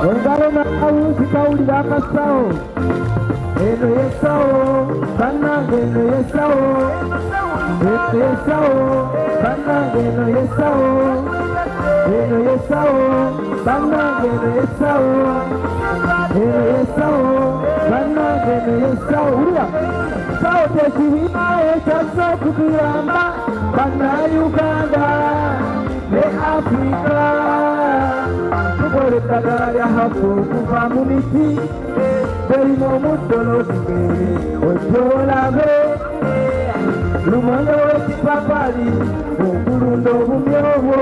engalo nawu zikawulira akasawo eno yesawo bannange eno yesawo yesawo bannange eno yesawo bannange eno yesawo bannange eno yesawo wulira sawo tekibiina ekyaza okutuyamba bannayuganda ne Afrika tukola eddagala lya hafu okuva mu miti berimu omuddo n'osigere ojolabe lumonde w'ekipapali okulunda obumye obwo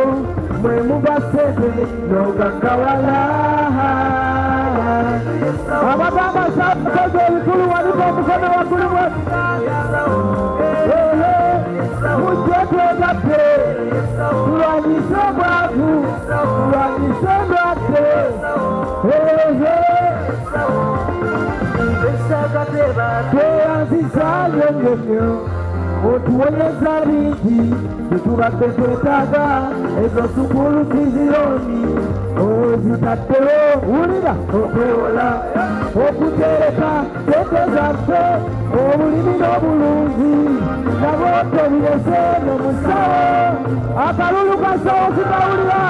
mwe muba ssente n'ogaggawala abagamba sabakozi ebikulu waliko omukono waggulu mujje twegatte tulwanyise obwavu tulwanyise endwadde tweyanzizayo nnyo otuwonyeza bingi tetubadde twetaaga ezo sukulu kizironi ozitaddewo wulira okwewola okutereka sente zaffe obulimi n'obulunzi nabo tobirese n'omusawo akalulu kasawo kitawulira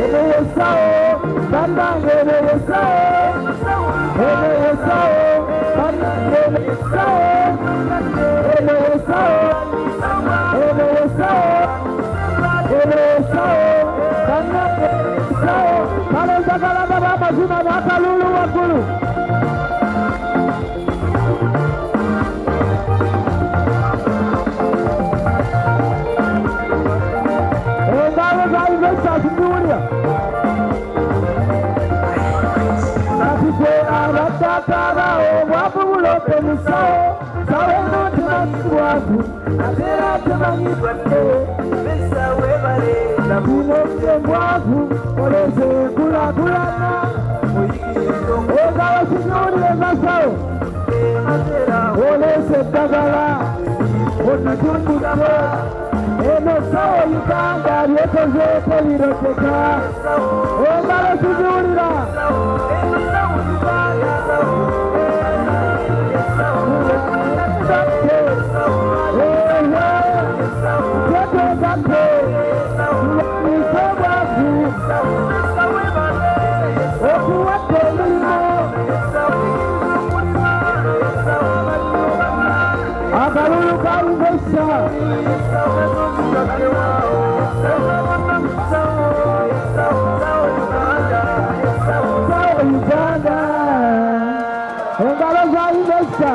eno yesawo bannange eno yesawo bannange eno yesawo kale njagala baba amazima n'akalulu waggulu engalo za investors ndiwulira kati gwe abaddakaba obwavu bulope musawo sawo eno temanyiddwavu ate era temanyidwadde nabino embwavu oleze enkulaakulana engalo kinyuulire masawo oleze eddagala onatundudde eno sawo Uganda lyekozeeko liroteka engalo kinyuulira akalulu kalumbesa Sao Uganda engalo za investa